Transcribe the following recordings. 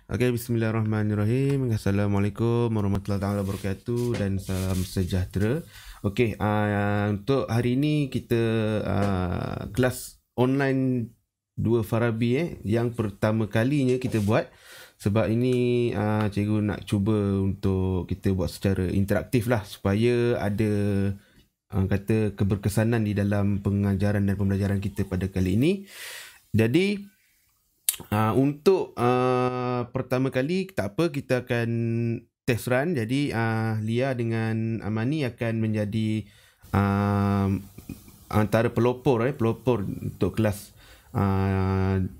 Okay, bismillahirrahmanirrahim. Assalamualaikum warahmatullahi wabarakatuh dan salam sejahtera. Okay, untuk hari ini kita kelas online 2 Farabi yang pertama kalinya kita buat. Sebab ini cikgu nak cuba untuk kita buat secara interaktif lah supaya ada kata keberkesanan di dalam pengajaran dan pembelajaran kita pada kali ini. Jadi untuk pertama kali tak apa, kita akan test run. Jadi Lia dengan Amani akan menjadi antara pelopor untuk kelas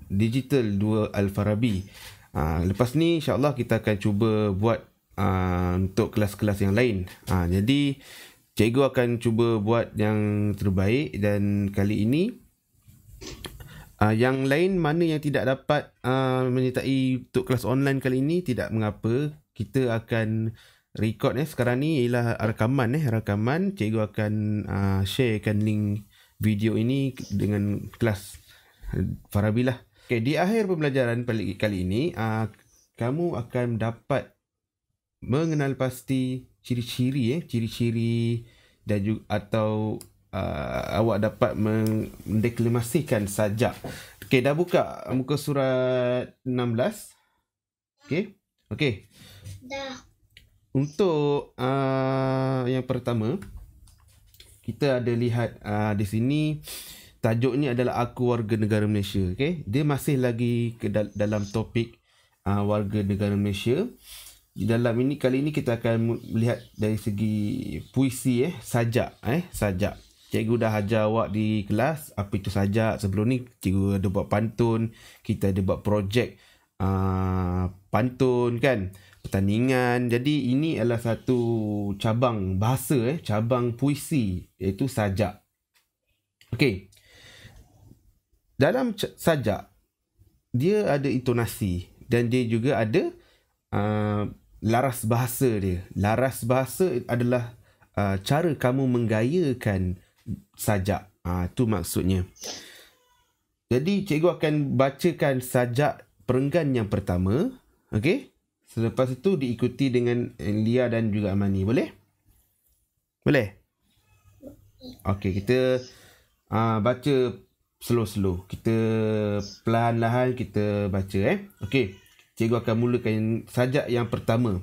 digital 2 Al-Farabi. Lepas ni insyaAllah kita akan cuba buat untuk kelas-kelas yang lain. Jadi cikgu akan cuba buat yang terbaik, dan kali ini yang lain mana yang tidak dapat menyertai untuk kelas online kali ini, tidak mengapa. Kita akan record sekarang ni ialah rakaman. Cikgu akan sharekan link video ini dengan kelas Farabi lah. Okay, di akhir pembelajaran kali ini kamu akan dapat mengenal pasti ciri-ciri dan juga atau awak dapat mendeklamasikan sajak. Okey, dah buka muka surat 16? Okey. Dah. Untuk yang pertama, kita ada lihat di sini tajuknya adalah Aku Warga Negara Malaysia. Okey, dia masih lagi dalam topik warga negara Malaysia. Di dalam ini, kali ini kita akan melihat dari segi puisi sajak. Cikgu dah ajar awak di kelas apa itu sajak. Sebelum ni cikgu ada buat pantun, kita ada buat projek pantun kan, pertandingan. Jadi ini adalah satu cabang bahasa, cabang puisi, iaitu sajak. Okey. Dalam sajak dia ada intonasi dan dia juga ada laras bahasa dia. Laras bahasa adalah cara kamu menggayakan sajak. Itu maksudnya. Jadi cikgu akan bacakan sajak perenggan yang pertama. Okey? Selepas itu diikuti dengan Lia dan juga Amani. Boleh? Boleh? Okey, kita baca slow-slow. Kita perlahan-lahan kita baca. Okey. Cikgu akan mulakan sajak yang pertama.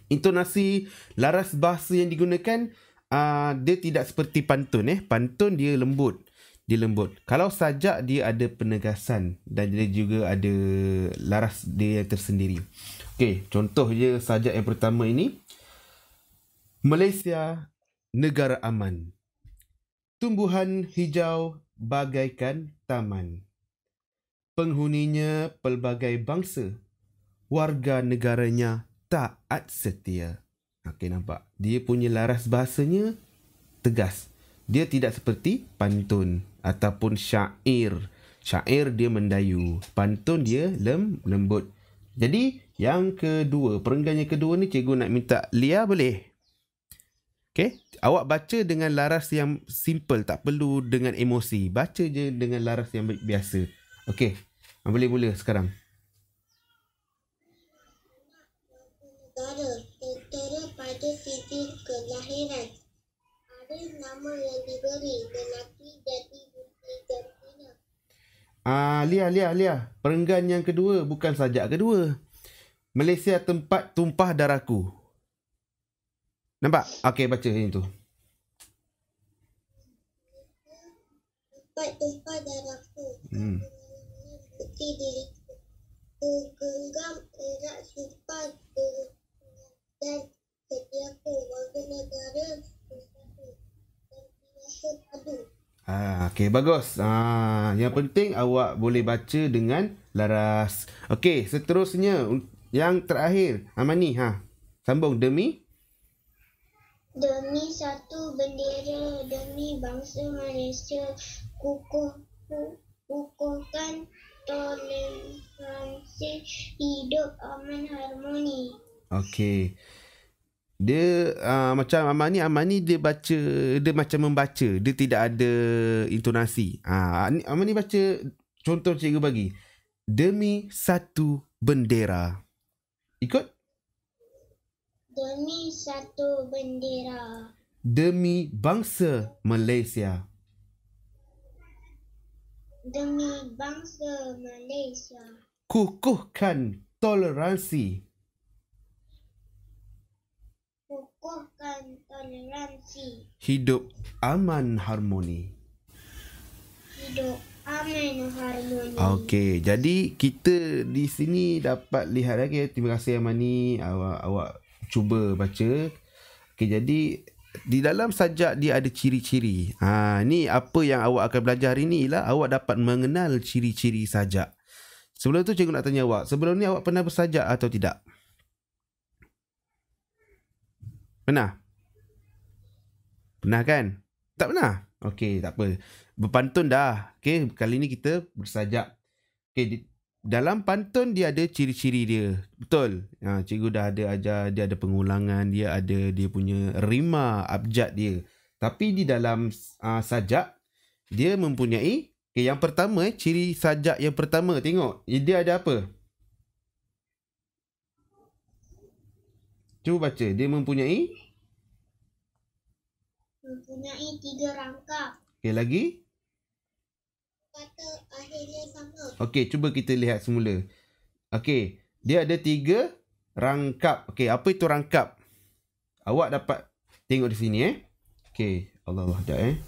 Intonasi laras bahasa yang digunakan dia tidak seperti pantun. Pantun dia lembut. Kalau sajak dia ada penegasan dan dia juga ada laras dia yang tersendiri. Okey, contoh je sajak yang pertama ini. Malaysia negara aman. Tumbuhan hijau bagaikan taman. Penghuninya pelbagai bangsa. Warga negaranya taat setia. Okey, nampak? Dia punya laras bahasanya tegas. Dia tidak seperti pantun ataupun syair. Syair dia mendayu. Pantun dia lembut. Jadi, yang kedua, perenggan yang kedua ni cikgu nak minta Lia, boleh? Okey, awak baca dengan laras yang simple, tak perlu dengan emosi. Baca je dengan laras yang biasa. Okey, boleh mula sekarang. Negara tertera pada sisi kelahiran. Ada nama yang diberi, lelaki jadi bukti jantina. Lia. Perenggan yang kedua, bukan sajak kedua. Malaysia tempat tumpah darahku. Nampak? Okey, baca yang tu. Tempat tumpah darahku. Bukti diriku. Genggam erat sumpah dan setiaku. Warga negara bersatu dan biasa padu. Okey, bagus. Yang penting awak boleh baca dengan laras. Okey, seterusnya yang terakhir, Amani, sambung. Demi satu bendera, demi bangsa Malaysia, kukuhkan toleransi, hidup aman harmoni. Okey. Dia macam Amani dia baca, dia macam membaca, dia tidak ada intonasi. Amani baca contoh cikgu bagi. Demi satu bendera. Ikut. Demi satu bendera. Demi bangsa Malaysia. Demi bangsa Malaysia. Kukuhkan toleransi. Kukuhkan toleransi. Hidup aman harmoni. Hidup aman harmoni. Okey, jadi kita di sini dapat lihat lagi. Terima kasih Amani, awak cuba baca. Okey, jadi di dalam sajak dia ada ciri-ciri. Ni apa yang awak akan belajar hari ni ialah awak dapat mengenal ciri-ciri sajak. Sebelum tu cikgu nak tanya awak, sebelum ni awak pernah bersajak atau tidak? Pernah? Pernah kan? Tak pernah? Okey, tak apa. Berpantun dah. Okey, kali ni kita bersajak. Okey, dalam pantun dia ada ciri-ciri dia. Betul? Cikgu dah ada ajar, dia ada pengulangan, dia ada dia punya rima abjad dia. Tapi di dalam sajak, dia mempunyai, yang pertama ciri sajak yang pertama, tengok. Dia ada apa? Cuba baca. Dia mempunyai 3 rangkap. Okey, lagi? Kata akhirnya sama. Okey, cuba kita lihat semula. Okey, dia ada 3 rangkap. Okey, apa itu rangkap? Awak dapat tengok di sini Okey, Allah sekejap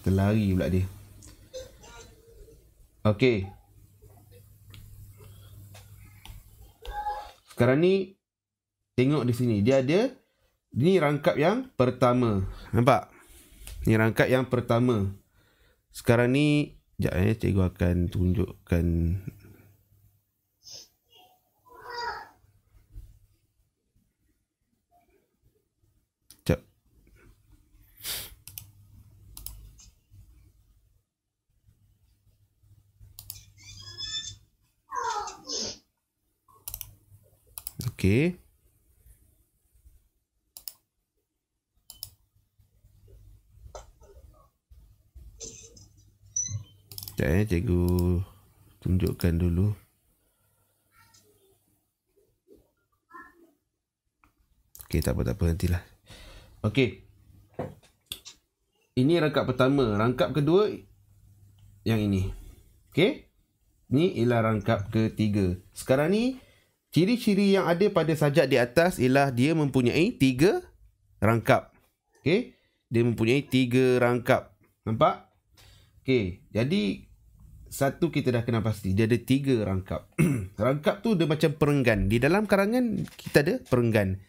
Terlari pula dia. Okey. Sekarang ni tengok di sini. Dia ada, ni rangkap yang pertama. Nampak? Ni rangkap yang pertama. Sekarang ni, sekejap cikgu akan tunjukkan. Sekejap. Okey. Sekejap cikgu tunjukkan dulu. Okey, tak apa, nantilah. Okey. Ini rangkap pertama. Rangkap kedua, yang ini. Okey. Ni ialah rangkap ketiga. Sekarang ni, ciri-ciri yang ada pada sajak di atas ialah dia mempunyai 3 rangkap. Okey. Dia mempunyai 3 rangkap. Nampak? Okey. Jadi, satu kita dah kenal pasti. Dia ada 3 rangkap. Rangkap tu dia macam perenggan. Di dalam karangan kita ada perenggan.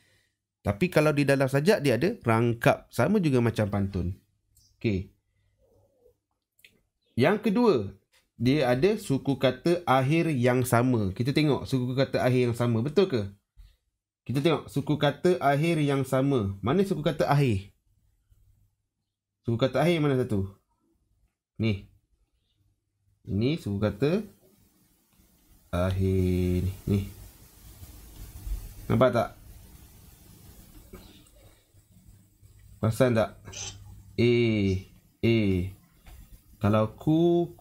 Tapi kalau di dalam sajak dia ada rangkap. Sama juga macam pantun. Okey. Yang kedua, dia ada suku kata akhir yang sama. Kita tengok suku kata akhir yang sama. Betul ke? Kita tengok suku kata akhir yang sama. Mana suku kata akhir? Suku kata akhir mana satu? Ni. Ini suku kata akhir ni. Nampak tak? Perasan tak? A. Kalau ku,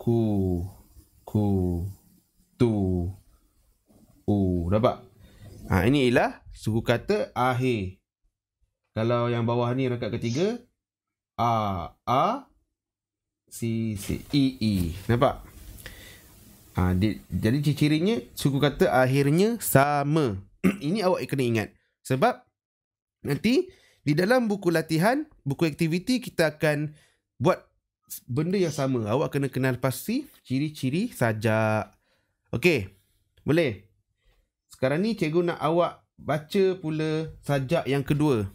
tu, dapat? Ini ialah suku kata akhir. Kalau yang bawah ni rangkap ketiga, A, C, I. Nampak? Jadi ciri-cirinya suku kata akhirnya sama. Ini awak kena ingat. Sebab nanti di dalam buku latihan, buku aktiviti kita akan buat benda yang sama. Awak kena kenal pasti ciri-ciri sajak. Okey. Boleh? Sekarang ni cikgu nak awak baca pula sajak yang kedua.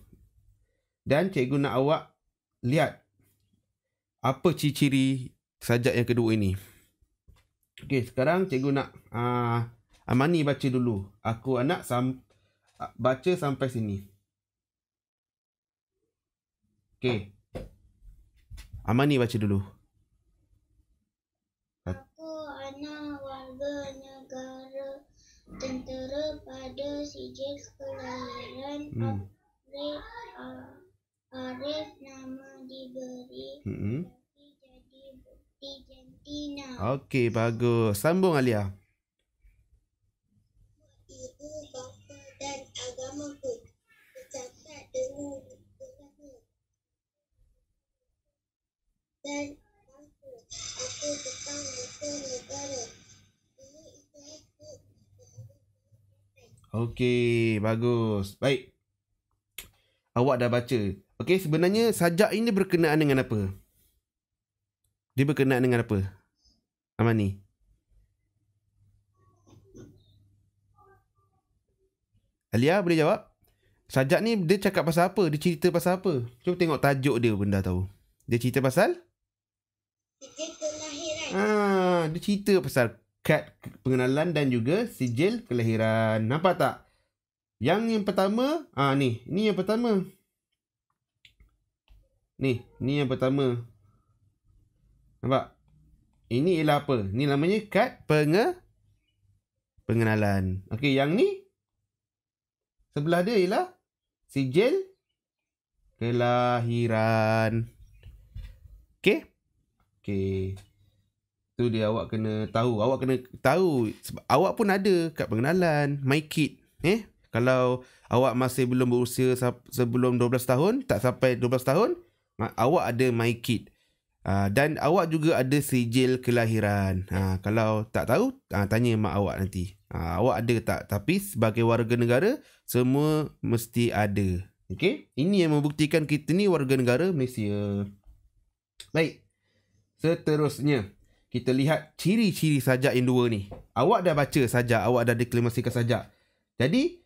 Dan cikgu nak awak lihat apa ciri-ciri sajak yang kedua ini. Okey, sekarang cikgu nak Amani baca dulu. Aku anak baca sampai sini. Okey. Amani baca dulu. Aku anak warga negara tentera pada sijil kelahiran Arif nama diberi tapi jadi jantina. Okey, bagus. Sambung Alia. Ibu bapa dan agamaku tercatat dengan benar. Dan aku tentang muka negara. Ini Islamku. Okey, bagus. Baik. Awak dah baca. Okey, sebenarnya sajak ini berkenaan dengan apa? Dia berkenaan dengan apa? Amani. Alia boleh jawab? Sajak ni dia cakap pasal apa? Dia cerita pasal apa? Cuba tengok tajuk dia benda tahu. Dia cerita pasal? Sijil kelahiran. Dia cerita pasal kad pengenalan dan juga sijil kelahiran. Nampak tak? Yang pertama, ni yang pertama. Ni yang pertama. Nampak? Ini ialah apa? Ni namanya kad pengenalan. Okey, yang ni sebelah dia ialah sijil kelahiran. Okey? Okey. Tu dia awak kena tahu. Awak kena tahu. Awak pun ada kad pengenalan. MyKid. Kalau awak masih belum berusia sebelum 12 tahun, tak sampai 12 tahun, awak ada MyKid. Dan awak juga ada sijil kelahiran. Kalau tak tahu, tanya mak awak nanti. Awak ada tak? Tapi sebagai warga negara, semua mesti ada. Okey? Ini yang membuktikan kita ni warga negara Malaysia. Baik. Seterusnya, kita lihat ciri-ciri sajak yang dua ni. Awak dah baca sajak, awak dah deklamasikan sajak. Jadi,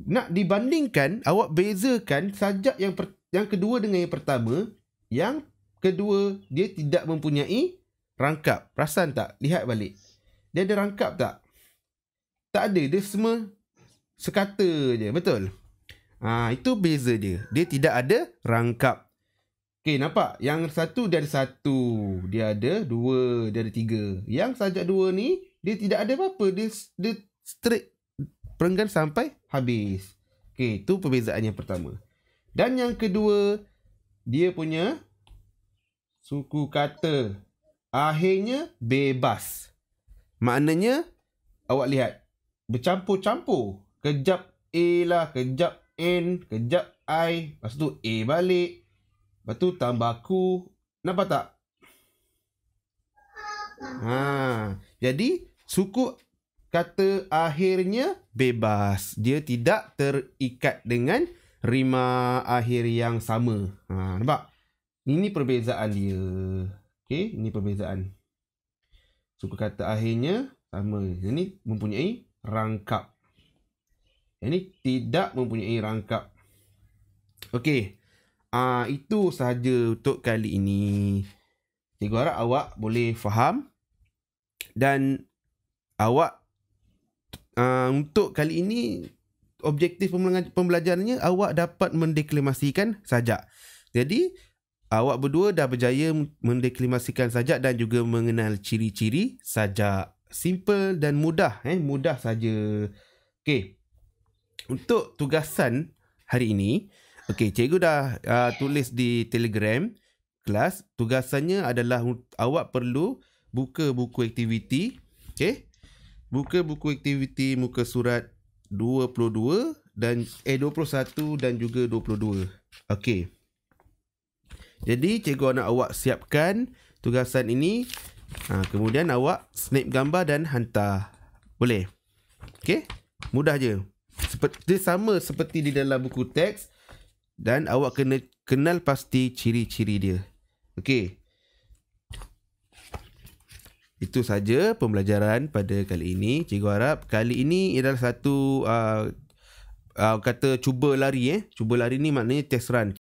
nak dibandingkan, awak bezakan sajak yang kedua dengan yang pertama. Yang kedua, dia tidak mempunyai rangkap. Perasan tak? Lihat balik. Dia ada rangkap tak? Tak ada. Dia semua sekata je. Betul? Itu beza dia. Dia tidak ada rangkap. Okey, nampak? Yang satu dia ada satu. Dia ada dua. Dia ada tiga. Yang sajak dua ni, dia tidak ada apa-apa. Dia straight perenggan sampai habis. Okey, itu perbezaan yang pertama. Dan yang kedua, dia punya suku kata akhirnya bebas. Maknanya, awak lihat, bercampur-campur. Kejap A lah, kejap N, kejap I. Lepas tu A balik. Lepas tu tambah ku. Nampak tak? Jadi, suku kata akhirnya bebas. Dia tidak terikat dengan rima akhir yang sama. Nampak? Ini perbezaan dia. Okey, ini perbezaan. Suku kata akhirnya sama. Ini mempunyai rangkap. Ini tidak mempunyai rangkap. Okey. Itu sahaja untuk kali ini. Cikgu harap awak boleh faham. Dan awak untuk kali ini objektif pembelajarannya awak dapat mendeklamasikan sajak. Jadi awak berdua dah berjaya mendeklamasikan sajak dan juga mengenal ciri-ciri sajak. Simple dan mudah. Mudah saja. Okey. Untuk tugasan hari ini, cikgu dah tulis di Telegram kelas. Tugasannya adalah awak perlu buka buku aktiviti. Okey. Buka buku aktiviti muka surat 22 dan 21 dan juga 22. Okey. Jadi cikgu nak awak siapkan tugasan ini. Kemudian awak snap gambar dan hantar. Boleh? Okey? Mudah je. Dia sama seperti di dalam buku teks. Dan awak kena kenal pasti ciri-ciri dia. Okey. Itu saja pembelajaran pada kali ini. Cikgu harap kali ini adalah satu kata cuba lari. Cuba lari ni maknanya test run.